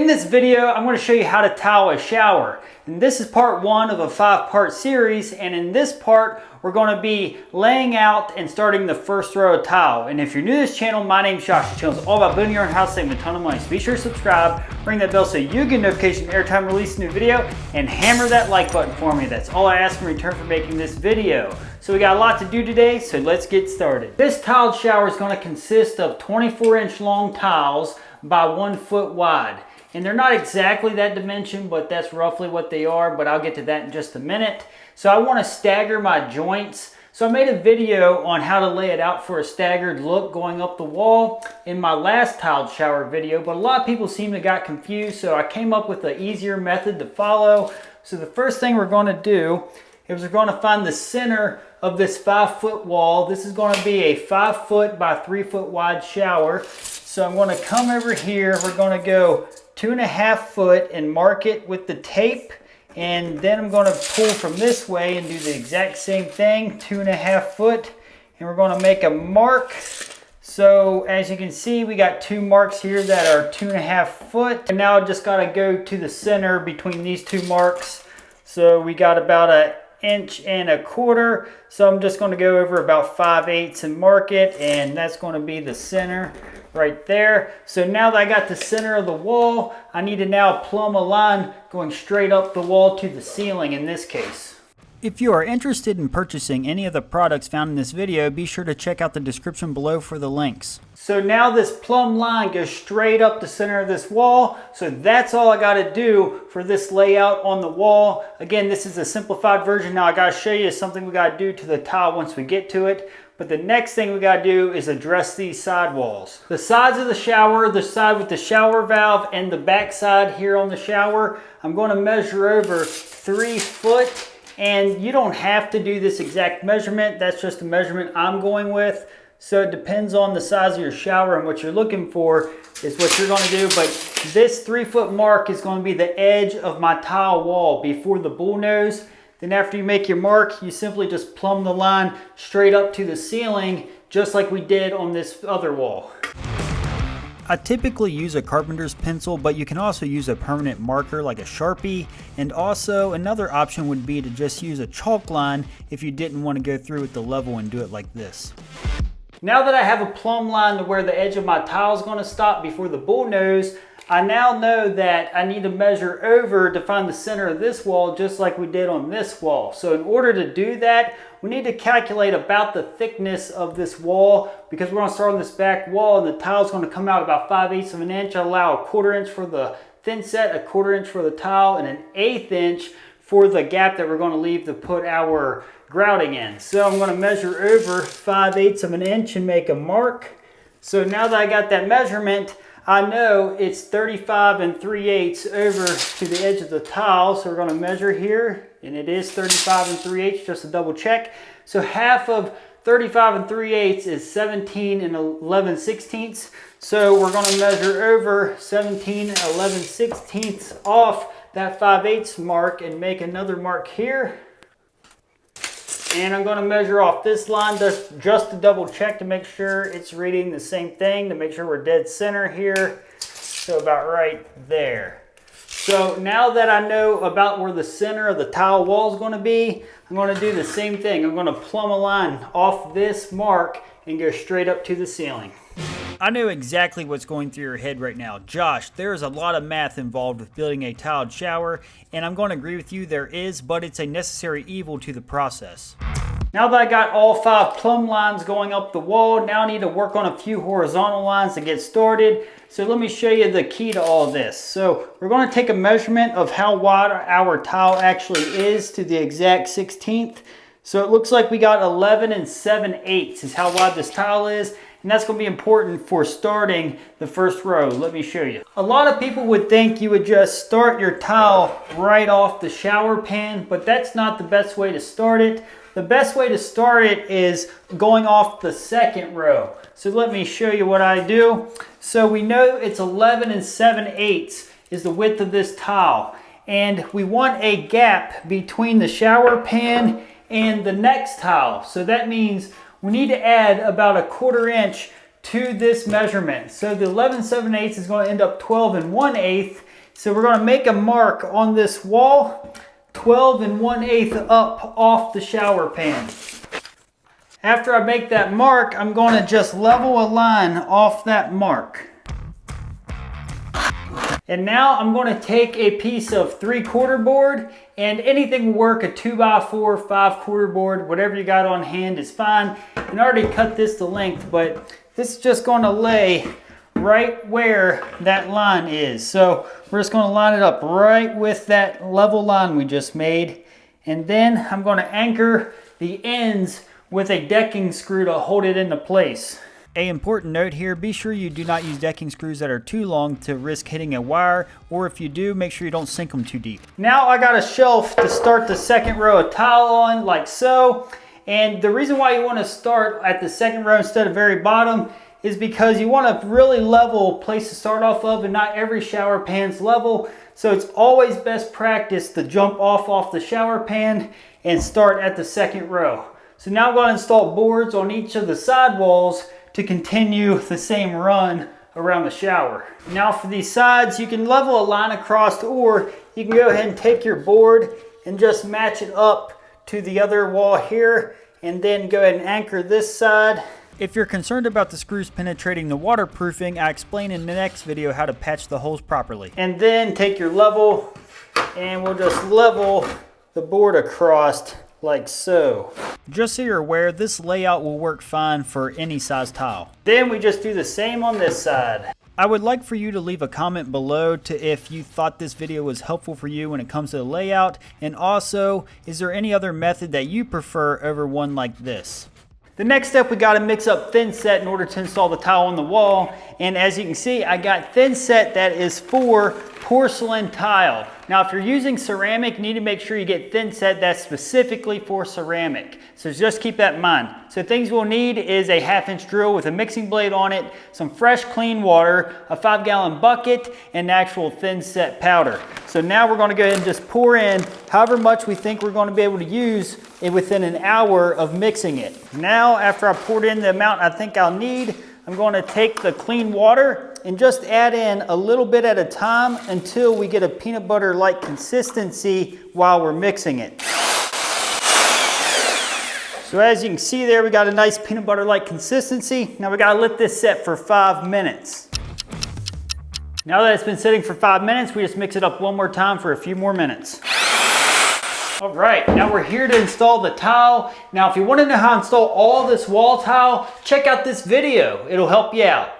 In this video, I'm going to show you how to tile a shower. And this is part one of a 5-part series, and in this part, we're going to be laying out and starting the first row of tile. And if you're new to this channel, my name's Josh. The channel is all about building your own house, saving a ton of money. So be sure to subscribe, ring that bell so you get notification every time I release a new video, and hammer that like button for me. That's all I ask in return for making this video. So we got a lot to do today, so let's get started. This tiled shower is going to consist of 24-inch long tiles by 1 foot wide. And they're not exactly that dimension, but that's roughly what they are, but I'll get to that in just a minute. So I want to stagger my joints. So I made a video on how to lay it out for a staggered look going up the wall in my last tiled shower video, but a lot of people seem to got confused, so I came up with an easier method to follow. So the first thing we're going to do is we're going to find the center of this 5-foot wall. This is going to be a 5 foot by 3 foot wide shower. So I'm going to come over here. We're going to go 2.5 foot and mark it with the tape, and then I'm going to pull from this way and do the exact same thing, 2.5 foot, and we're going to make a mark. So as you can see, we got 2 marks here that are 2.5 foot, and now I just got to go to the center between these 2 marks. So we got about 1.25 inches, so I'm just going to go over about 5/8 and mark it, and that's going to be the center right there. So now that I got the center of the wall, I need to now plumb a line going straight up the wall to the ceiling in this case. If you are interested in purchasing any of the products found in this video, be sure to check out the description below for the links. So now this plumb line goes straight up the center of this wall. So that's all I got to do for this layout on the wall. Again, this is a simplified version. Now I got to show you something we got to do to the tile once we get to it. But the next thing we got to do is address these side walls. The sides of the shower, the side with the shower valve and the back side here on the shower, I'm going to measure over 3 foot. And you don't have to do this exact measurement. That's just the measurement I'm going with. So it depends on the size of your shower, and what you're looking for is what you're going to do. But this 3 foot mark is going to be the edge of my tile wall before the bull nose. Then after you make your mark, you simply just plumb the line straight up to the ceiling, just like we did on this other wall. I typically use a carpenter's pencil, but you can also use a permanent marker like a Sharpie. And also another option would be to just use a chalk line if you didn't want to go through with the level and do it like this. Now that I have a plumb line to where the edge of my tile is going to stop before the bull nose, I now know that I need to measure over to find the center of this wall just like we did on this wall. So in order to do that, we need to calculate about the thickness of this wall, because we're going to start on this back wall and the tile is going to come out about 5/8 of an inch. I allow 1/4 inch for the thin set, 1/4 inch for the tile, and 1/8 inch for the gap that we're going to leave to put our grouting in. So I'm going to measure over 5/8 of an inch and make a mark. So now that I got that measurement, I know it's 35 3/8 over to the edge of the tile. So we're going to measure here, and it is 35 3/8, just to double check. So half of 35 3/8 is 17 11/16. So we're going to measure over 17 11/16 off that 5/8 mark and make another mark here. And I'm going to measure off this line just to double check to make sure it's reading the same thing, to make sure we're dead center here. So about right there. So now that I know about where the center of the tile wall is going to be, I'm going to do the same thing. I'm going to plumb a line off this mark and go straight up to the ceiling. I know exactly what's going through your head right now. Josh, there is a lot of math involved with building a tiled shower, and I'm going to agree with you, there is, but it's a necessary evil to the process. Now that I got all 5 plumb lines going up the wall, now I need to work on a few horizontal lines to get started. So let me show you the key to all this. So we're going to take a measurement of how wide our tile actually is to the exact 16th. So it looks like we got 11 7/8 is how wide this tile is. And that's going to be important for starting the first row. Let me show you. A lot of people would think you would just start your tile right off the shower pan, but that's not the best way to start it. The best way to start it is going off the second row. So let me show you what I do. So we know it's 11 7/8 is the width of this tile. And we want a gap between the shower pan and the next tile. So that means we need to add about 1/4 inch to this measurement. So the 11 7/8 is going to end up 12 1/8, So we're going to make a mark on this wall, 12 1/8 up off the shower pan. After I make that mark, I'm going to just level a line off that mark. And now I'm going to take a piece of 3/4 board, and anything will work, a 2x4, 5/4 board, whatever you got on hand is fine. And I already cut this to length, but this is just going to lay right where that line is. So we're just going to line it up right with that level line we just made. And then I'm going to anchor the ends with a decking screw to hold it into place. An important note here, be sure you do not use decking screws that are too long to risk hitting a wire, or if you do, make sure you don't sink them too deep. Now I got a shelf to start the second row of tile on, like so. And the reason why you want to start at the second row instead of very bottom is because you want a really level place to start off of, and not every shower pan's level. So it's always best practice to jump off the shower pan and start at the second row. So now I'm going to install boards on each of the side walls to continue the same run around the shower. Now for these sides, you can level a line across, or you can go ahead and take your board and just match it up to the other wall here, and then go ahead and anchor this side. If you're concerned about the screws penetrating the waterproofing, I explain in the next video how to patch the holes properly. And then take your level, and we'll just level the board across like so. Just so you're aware, this layout will work fine for any size tile. Then we just do the same on this side. I would like for you to leave a comment below if you thought this video was helpful for you when it comes to the layout, and also, is there any other method that you prefer over one like this? The next step, we got to mix up thinset in order to install the tile on the wall. And as you can see, I got thinset that is for porcelain tile. Now, if you're using ceramic, you need to make sure you get thinset that's specifically for ceramic. So just keep that in mind. So things we'll need is a 1/2-inch drill with a mixing blade on it, some fresh clean water, a 5-gallon bucket, and actual thinset powder. So now we're going to go ahead and just pour in however much we think we're going to be able to use within an hour of mixing it. Now, after I poured in the amount I think I'll need, I'm going to take the clean water and just add in a little bit at a time until we get a peanut butter-like consistency while we're mixing it. So as you can see there, we got a nice peanut butter-like consistency. Now we got to let this set for 5 minutes. Now that it's been sitting for 5 minutes, we just mix it up one more time for a few more minutes. All right, now we're here to install the tile. Now, if you want to know how to install all this wall tile, check out this video. It'll help you out.